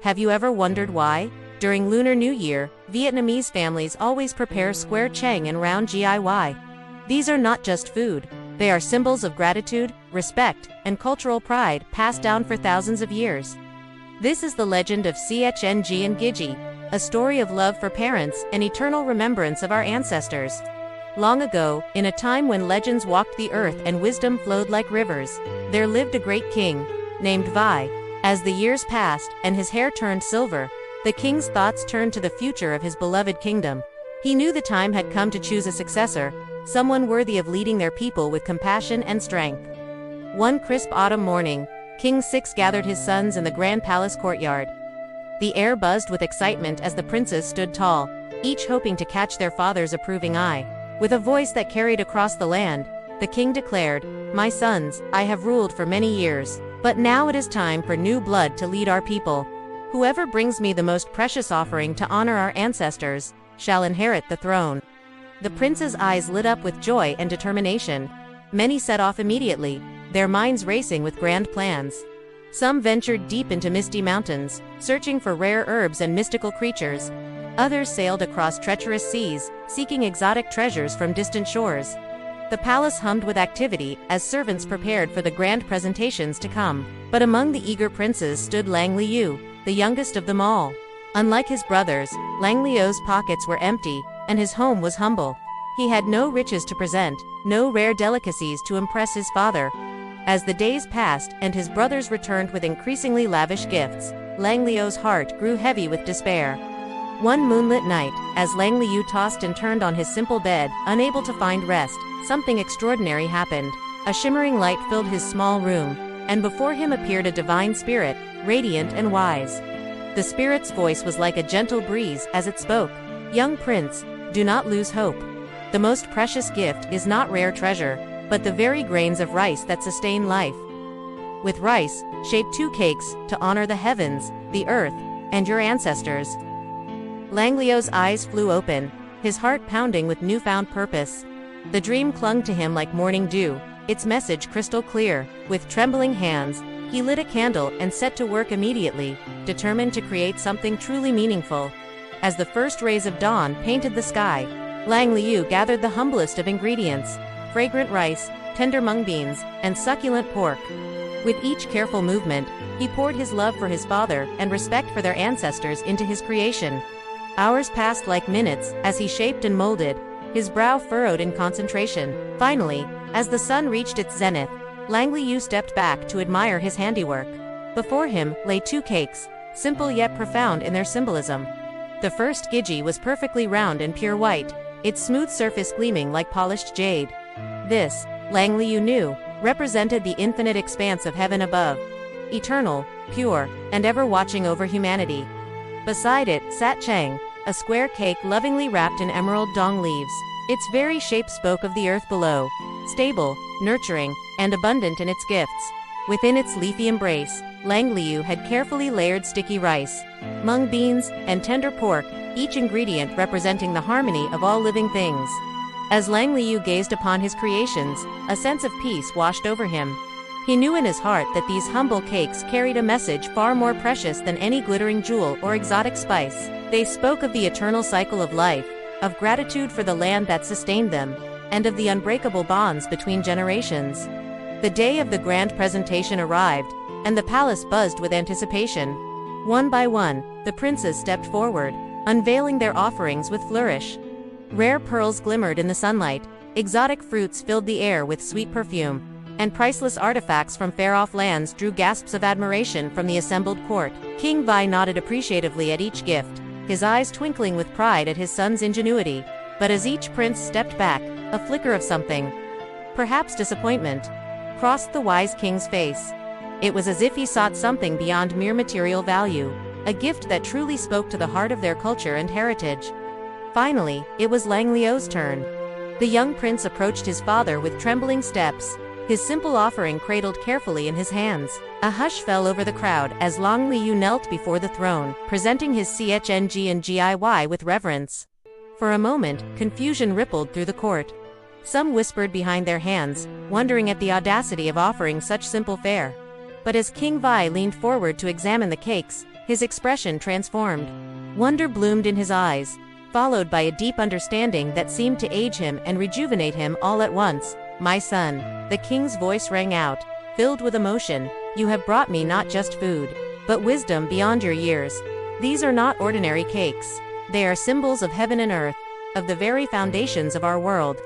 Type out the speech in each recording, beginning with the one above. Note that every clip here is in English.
Have you ever wondered why? During Lunar New Year, Vietnamese families always prepare square chang and round giy. These are not just food. They are symbols of gratitude, respect, and cultural pride passed down for thousands of years. This is the legend of Chng and Gigi, a story of love for parents and eternal remembrance of our ancestors. Long ago, in a time when legends walked the earth and wisdom flowed like rivers, there lived a great king, named Vi. As the years passed and his hair turned silver, the king's thoughts turned to the future of his beloved kingdom. He knew the time had come to choose a successor, someone worthy of leading their people with compassion and strength. One crisp autumn morning, King Six gathered his sons in the grand palace courtyard. The air buzzed with excitement as the princes stood tall, each hoping to catch their father's approving eye. With a voice that carried across the land, the king declared, "My sons, I have ruled for many years, but now it is time for new blood to lead our people. Whoever brings me the most precious offering to honor our ancestors shall inherit the throne." The prince's eyes lit up with joy and determination. Many set off immediately, their minds racing with grand plans. Some ventured deep into misty mountains, searching for rare herbs and mystical creatures. Others sailed across treacherous seas, seeking exotic treasures from distant shores. The palace hummed with activity as servants prepared for the grand presentations to come. But among the eager princes stood Lang Liu, the youngest of them all. Unlike his brothers, Lang Liu's pockets were empty, and his home was humble. He had no riches to present, no rare delicacies to impress his father. As the days passed and his brothers returned with increasingly lavish gifts, Lang Liu's heart grew heavy with despair. One moonlit night, as Lang Liu tossed and turned on his simple bed, unable to find rest, something extraordinary happened. A shimmering light filled his small room, and before him appeared a divine spirit, radiant and wise. The spirit's voice was like a gentle breeze as it spoke. "Young prince, do not lose hope. The most precious gift is not rare treasure, but the very grains of rice that sustain life. With rice, shape 2 cakes to honor the heavens, the earth, and your ancestors." Lang Liu's eyes flew open, his heart pounding with newfound purpose. The dream clung to him like morning dew, its message crystal clear. With trembling hands, he lit a candle and set to work immediately, determined to create something truly meaningful. As the first rays of dawn painted the sky, Lang Liu gathered the humblest of ingredients: fragrant rice, tender mung beans, and succulent pork. With each careful movement, he poured his love for his father and respect for their ancestors into his creation. Hours passed like minutes as he shaped and molded, his brow furrowed in concentration. Finally, as the sun reached its zenith, Lang Liu stepped back to admire his handiwork. Before him lay 2 cakes, simple yet profound in their symbolism. The first Gigi was perfectly round and pure white, its smooth surface gleaming like polished jade. This, Lang Liu knew, represented the infinite expanse of heaven above, eternal, pure, and ever watching over humanity. Beside it sat Chang, a square cake lovingly wrapped in emerald dong leaves. Its very shape spoke of the earth below, stable, nurturing, and abundant in its gifts. Within its leafy embrace, Lang Liu had carefully layered sticky rice, mung beans, and tender pork, each ingredient representing the harmony of all living things. As Lang Liu gazed upon his creations, a sense of peace washed over him. He knew in his heart that these humble cakes carried a message far more precious than any glittering jewel or exotic spice. They spoke of the eternal cycle of life, of gratitude for the land that sustained them, and of the unbreakable bonds between generations. The day of the grand presentation arrived, and the palace buzzed with anticipation. One by one, the princes stepped forward, unveiling their offerings with flourish. Rare pearls glimmered in the sunlight, exotic fruits filled the air with sweet perfume, and priceless artifacts from far-off lands drew gasps of admiration from the assembled court. King Vi nodded appreciatively at each gift, his eyes twinkling with pride at his son's ingenuity. But as each prince stepped back, a flicker of something, perhaps disappointment, crossed the wise king's face. It was as if he sought something beyond mere material value, a gift that truly spoke to the heart of their culture and heritage. Finally, it was Lang Liu's turn. The young prince approached his father with trembling steps, his simple offering cradled carefully in his hands. A hush fell over the crowd as Lang Liu knelt before the throne, presenting his Chng and Giy with reverence. For a moment, confusion rippled through the court. Some whispered behind their hands, wondering at the audacity of offering such simple fare. But as King Vi leaned forward to examine the cakes, His expression transformed. Wonder bloomed in his eyes, followed by a deep understanding that seemed to age him and rejuvenate him all at once. "My son," the king's voice rang out, filled with emotion, "you have brought me not just food, but wisdom beyond your years. These are not ordinary cakes. They are symbols of heaven and earth, of the very foundations of our world.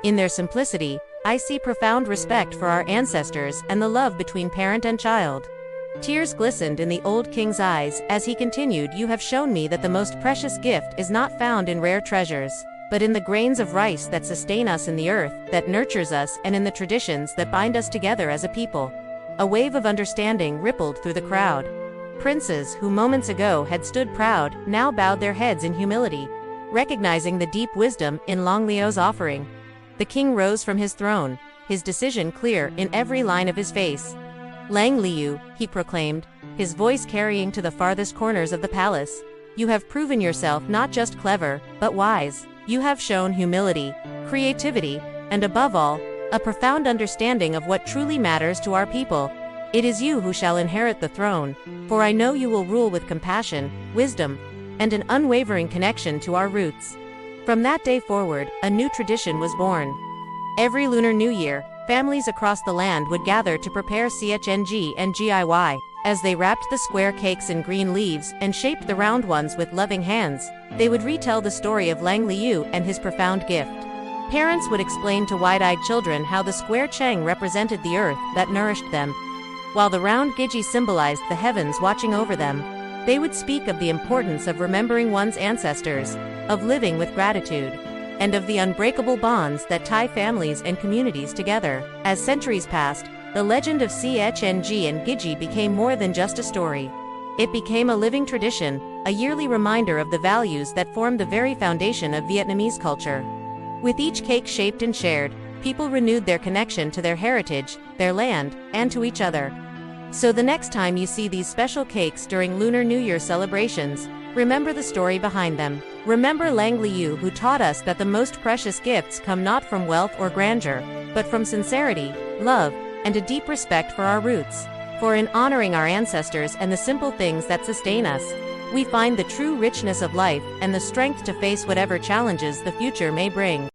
In their simplicity, I see profound respect for our ancestors and the love between parent and child." Tears glistened in the old king's eyes as he continued, "You have shown me that the most precious gift is not found in rare treasures, but in the grains of rice that sustain us in the earth, that nurtures us, and in the traditions that bind us together as a people." A wave of understanding rippled through the crowd. Princes who moments ago had stood proud now bowed their heads in humility, recognizing the deep wisdom in Lang Liu's offering. The king rose from his throne, his decision clear in every line of his face. "Lang Liu," he proclaimed, his voice carrying to the farthest corners of the palace, "you have proven yourself not just clever, but wise. You have shown humility, creativity, and above all, a profound understanding of what truly matters to our people. It is you who shall inherit the throne, for I know you will rule with compassion, wisdom, and an unwavering connection to our roots." From that day forward, a new tradition was born. Every Lunar New Year, families across the land would gather to prepare Chng and Giy. As they wrapped the square cakes in green leaves and shaped the round ones with loving hands, they would retell the story of Lang Liu and his profound gift. Parents would explain to wide-eyed children how the square cheng represented the earth that nourished them, while the round giji symbolized the heavens watching over them. They would speak of the importance of remembering one's ancestors, of living with gratitude, and of the unbreakable bonds that tie families and communities together. As centuries passed, the legend of Chng and Giji became more than just a story. It became a living tradition, a yearly reminder of the values that form the very foundation of Vietnamese culture. With each cake shaped and shared, people renewed their connection to their heritage, their land, and to each other. So the next time you see these special cakes during Lunar New Year celebrations, remember the story behind them. Remember Lang Liu, who taught us that the most precious gifts come not from wealth or grandeur, but from sincerity, love, and a deep respect for our roots. For in honoring our ancestors and the simple things that sustain us, we find the true richness of life and the strength to face whatever challenges the future may bring.